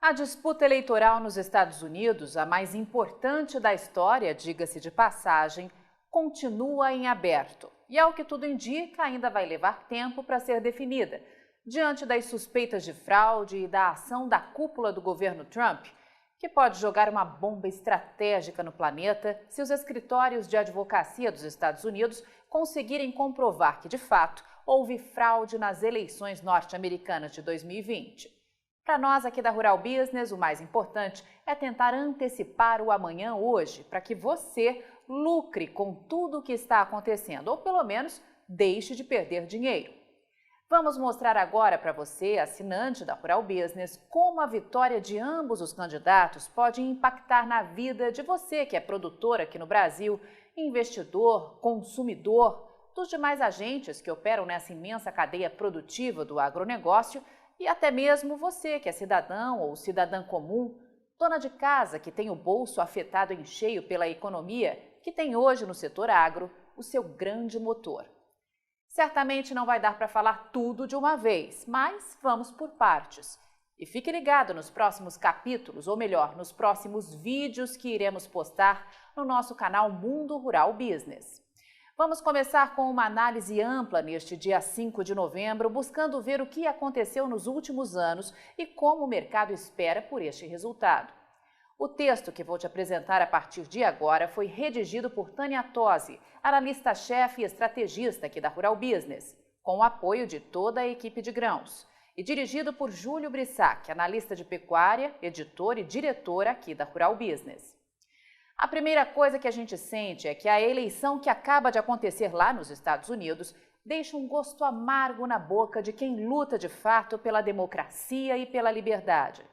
A disputa eleitoral nos Estados Unidos, a mais importante da história, diga-se de passagem, continua em aberto. E, ao que tudo indica, ainda vai levar tempo para ser definida, diante das suspeitas de fraude e da ação da cúpula do governo Trump, que pode jogar uma bomba estratégica no planeta se os escritórios de advocacia dos Estados Unidos conseguirem comprovar que, de fato, houve fraude nas eleições norte-americanas de 2020. Para nós aqui da Rural Business, o mais importante é tentar antecipar o amanhã hoje, para que você lucre com tudo o que está acontecendo, ou pelo menos deixe de perder dinheiro. Vamos mostrar agora para você, assinante da Rural Business, como a vitória de ambos os candidatos pode impactar na vida de você que é produtor aqui no Brasil, investidor, consumidor, dos demais agentes que operam nessa imensa cadeia produtiva do agronegócio, e até mesmo você, que é cidadão ou cidadã comum, dona de casa que tem o bolso afetado em cheio pela economia, que tem hoje no setor agro o seu grande motor. Certamente não vai dar para falar tudo de uma vez, mas vamos por partes. E fique ligado nos próximos capítulos, ou melhor, nos próximos vídeos que iremos postar no nosso canal Mundo Rural Business. Vamos começar com uma análise ampla neste dia 5 de novembro, buscando ver o que aconteceu nos últimos anos e como o mercado espera por este resultado. O texto que vou te apresentar a partir de agora foi redigido por Tânia Tosi, analista-chefe e estrategista aqui da Rural Business, com o apoio de toda a equipe de grãos, e dirigido por Júlio Brissac, analista de pecuária, editor e diretor aqui da Rural Business. A primeira coisa que a gente sente é que a eleição que acaba de acontecer lá nos Estados Unidos deixa um gosto amargo na boca de quem luta de fato pela democracia e pela liberdade.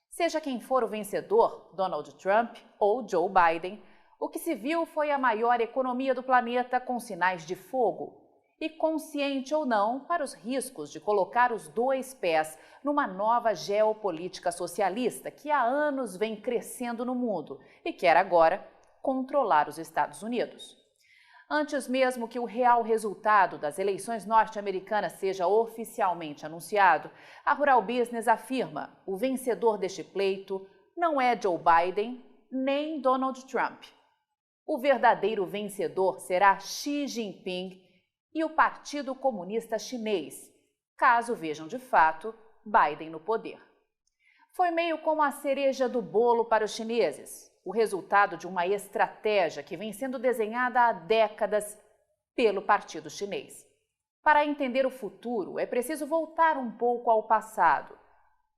Seja quem for o vencedor, Donald Trump ou Joe Biden, o que se viu foi a maior economia do planeta com sinais de fogo. E consciente ou não para os riscos de colocar os dois pés numa nova geopolítica socialista que há anos vem crescendo no mundo e quer agora controlar os Estados Unidos. Antes mesmo que o real resultado das eleições norte-americanas seja oficialmente anunciado, a Rural Business afirma: o vencedor deste pleito não é Joe Biden nem Donald Trump. O verdadeiro vencedor será Xi Jinping e o Partido Comunista Chinês, caso vejam de fato Biden no poder. Foi meio como a cereja do bolo para os chineses, o resultado de uma estratégia que vem sendo desenhada há décadas pelo Partido Chinês. Para entender o futuro, é preciso voltar um pouco ao passado.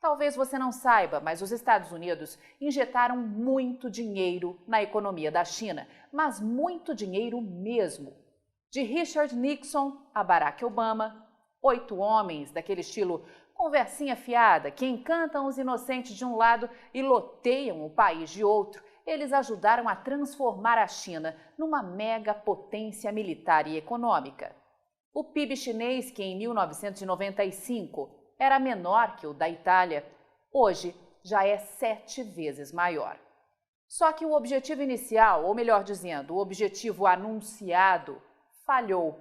Talvez você não saiba, mas os Estados Unidos injetaram muito dinheiro na economia da China, mas muito dinheiro mesmo. De Richard Nixon a Barack Obama, 8 homens daquele estilo conversinha fiada que encantam os inocentes de um lado e loteiam o país de outro, eles ajudaram a transformar a China numa mega potência militar e econômica. O PIB chinês, que em 1995 era menor que o da Itália, hoje já é 7 vezes maior. Só que o objetivo inicial, ou melhor dizendo, o objetivo anunciado, falhou.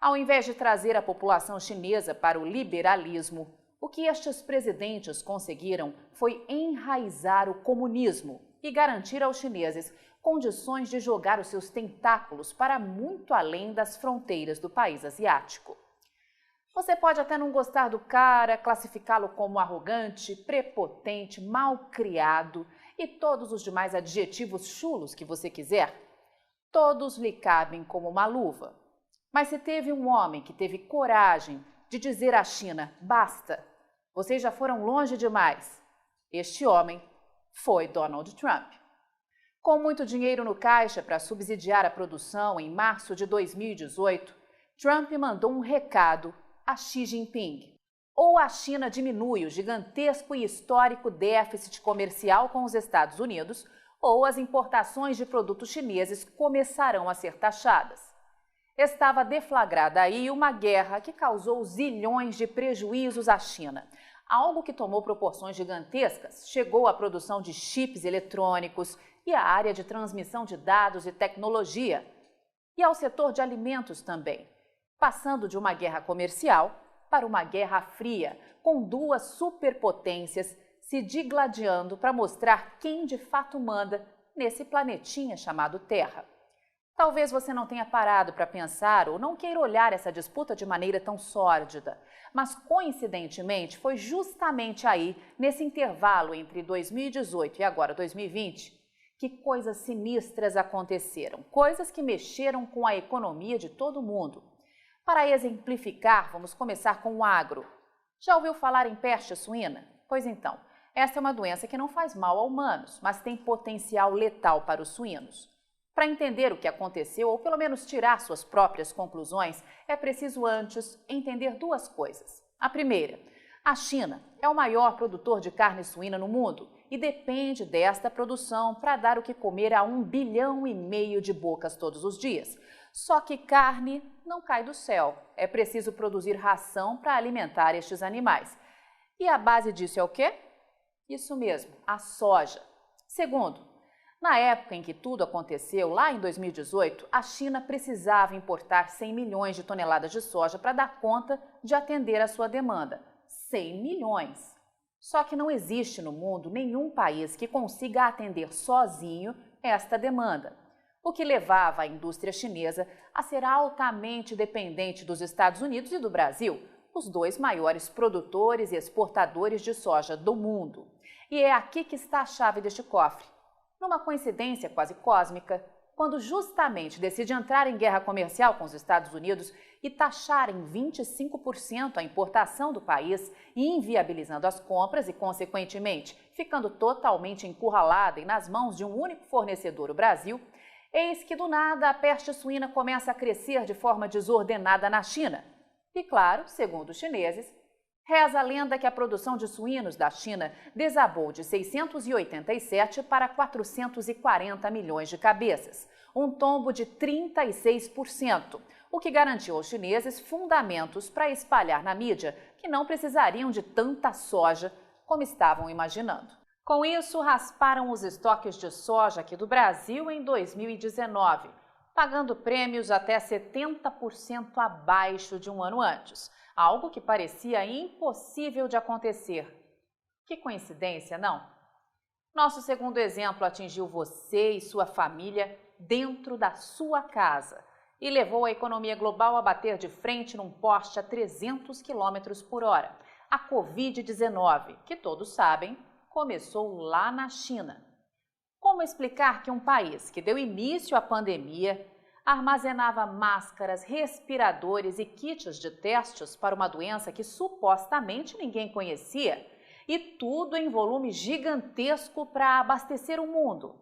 Ao invés de trazer a população chinesa para o liberalismo, o que estes presidentes conseguiram foi enraizar o comunismo e garantir aos chineses condições de jogar os seus tentáculos para muito além das fronteiras do país asiático. Você pode até não gostar do cara, classificá-lo como arrogante, prepotente, mal-criado e todos os demais adjetivos chulos que você quiser. Todos lhe cabem como uma luva. Mas se teve um homem que teve coragem de dizer à China: basta, vocês já foram longe demais, este homem foi Donald Trump. Com muito dinheiro no caixa para subsidiar a produção em março de 2018, Trump mandou um recado a Xi Jinping. Ou a China diminui o gigantesco e histórico déficit comercial com os Estados Unidos, ou as importações de produtos chineses começarão a ser taxadas. Estava deflagrada aí uma guerra que causou zilhões de prejuízos à China. Algo que tomou proporções gigantescas, chegou à produção de chips eletrônicos e à área de transmissão de dados e tecnologia, e ao setor de alimentos também, passando de uma guerra comercial para uma guerra fria, com duas superpotências se digladiando para mostrar quem de fato manda nesse planetinha chamado Terra. Talvez você não tenha parado para pensar ou não queira olhar essa disputa de maneira tão sórdida, mas coincidentemente foi justamente aí, nesse intervalo entre 2018 e agora 2020, que coisas sinistras aconteceram, coisas que mexeram com a economia de todo mundo. Para exemplificar, vamos começar com o agro. Já ouviu falar em peste suína? Pois então, essa é uma doença que não faz mal a humanos, mas tem potencial letal para os suínos. Para entender o que aconteceu, ou pelo menos tirar suas próprias conclusões, é preciso antes entender duas coisas. A primeira, a China é o maior produtor de carne suína no mundo e depende desta produção para dar o que comer a 1,5 bilhão de bocas todos os dias. Só que carne não cai do céu, é preciso produzir ração para alimentar estes animais. E a base disso é o quê? Isso mesmo, a soja. Segundo, na época em que tudo aconteceu, lá em 2018, a China precisava importar 100 milhões de toneladas de soja para dar conta de atender a sua demanda. 100 milhões! Só que não existe no mundo nenhum país que consiga atender sozinho esta demanda, o que levava a indústria chinesa a ser altamente dependente dos Estados Unidos e do Brasil, os dois maiores produtores e exportadores de soja do mundo. E é aqui que está a chave deste cofre. Numa coincidência quase cósmica, quando justamente decide entrar em guerra comercial com os Estados Unidos e taxar em 25% a importação do país, inviabilizando as compras e, consequentemente, ficando totalmente encurralada e nas mãos de um único fornecedor, o Brasil, eis que do nada a peste suína começa a crescer de forma desordenada na China. E claro, segundo os chineses, reza a lenda que a produção de suínos da China desabou de 687 para 440 milhões de cabeças, um tombo de 36%, o que garantiu aos chineses fundamentos para espalhar na mídia que não precisariam de tanta soja como estavam imaginando. Com isso, rasparam os estoques de soja aqui do Brasil em 2019, pagando prêmios até 70% abaixo de um ano antes. Algo que parecia impossível de acontecer. Que coincidência, não? Nosso segundo exemplo atingiu você e sua família dentro da sua casa e levou a economia global a bater de frente num poste a 300 km por hora. A Covid-19, que todos sabem, começou lá na China. Como explicar que um país que deu início à pandemia armazenava máscaras, respiradores e kits de testes para uma doença que supostamente ninguém conhecia, e tudo em volume gigantesco para abastecer o mundo?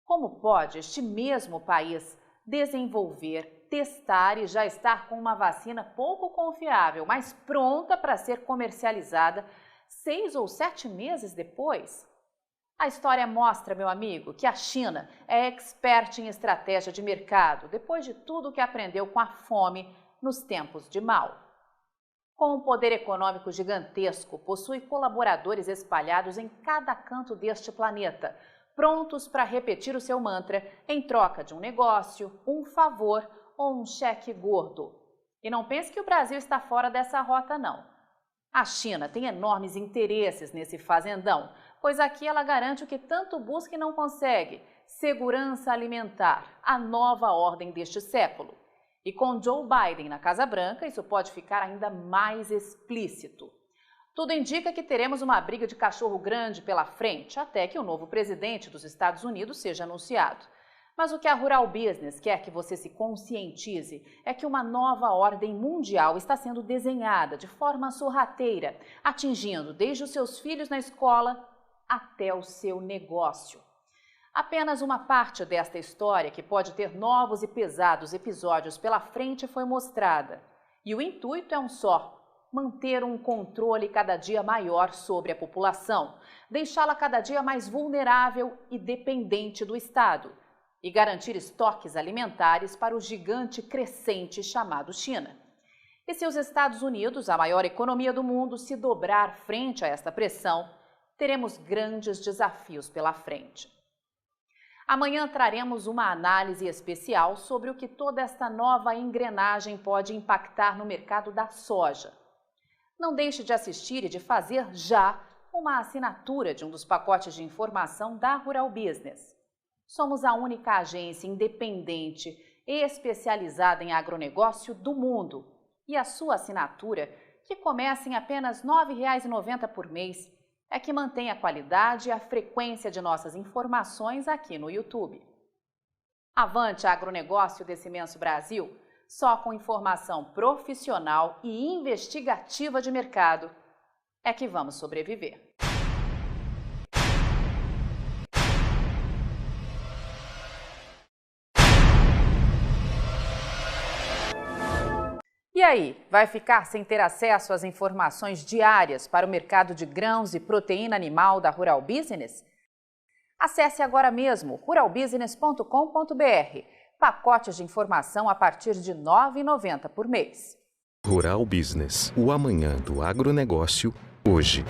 Como pode este mesmo país desenvolver, testar e já estar com uma vacina pouco confiável, mas pronta para ser comercializada 6 ou 7 meses depois? A história mostra, meu amigo, que a China é expert em estratégia de mercado, depois de tudo que aprendeu com a fome nos tempos de Mao. Com um poder econômico gigantesco, possui colaboradores espalhados em cada canto deste planeta, prontos para repetir o seu mantra em troca de um negócio, um favor ou um cheque gordo. E não pense que o Brasil está fora dessa rota, não. A China tem enormes interesses nesse fazendão, pois aqui ela garante o que tanto busca e não consegue: segurança alimentar, a nova ordem deste século. E com Joe Biden na Casa Branca, isso pode ficar ainda mais explícito. Tudo indica que teremos uma briga de cachorro grande pela frente, até que o novo presidente dos Estados Unidos seja anunciado. Mas o que a Rural Business quer que você se conscientize é que uma nova ordem mundial está sendo desenhada de forma sorrateira, atingindo desde os seus filhos na escola até o seu negócio. Apenas uma parte desta história, que pode ter novos e pesados episódios pela frente, foi mostrada. E o intuito é um só: manter um controle cada dia maior sobre a população, deixá-la cada dia mais vulnerável e dependente do Estado, e garantir estoques alimentares para o gigante crescente chamado China. E se os Estados Unidos, a maior economia do mundo, se dobrar frente a esta pressão, teremos grandes desafios pela frente. Amanhã traremos uma análise especial sobre o que toda esta nova engrenagem pode impactar no mercado da soja. Não deixe de assistir e de fazer já uma assinatura de um dos pacotes de informação da Rural Business. Somos a única agência independente e especializada em agronegócio do mundo. E a sua assinatura, que começa em apenas R$ 9,90 por mês, é que mantém a qualidade e a frequência de nossas informações aqui no YouTube. Avante agronegócio desse imenso Brasil, só com informação profissional e investigativa de mercado é que vamos sobreviver. E aí, vai ficar sem ter acesso às informações diárias para o mercado de grãos e proteína animal da Rural Business? Acesse agora mesmo ruralbusiness.com.br. Pacotes de informação a partir de R$ 9,90 por mês. Rural Business, o amanhã do agronegócio, hoje.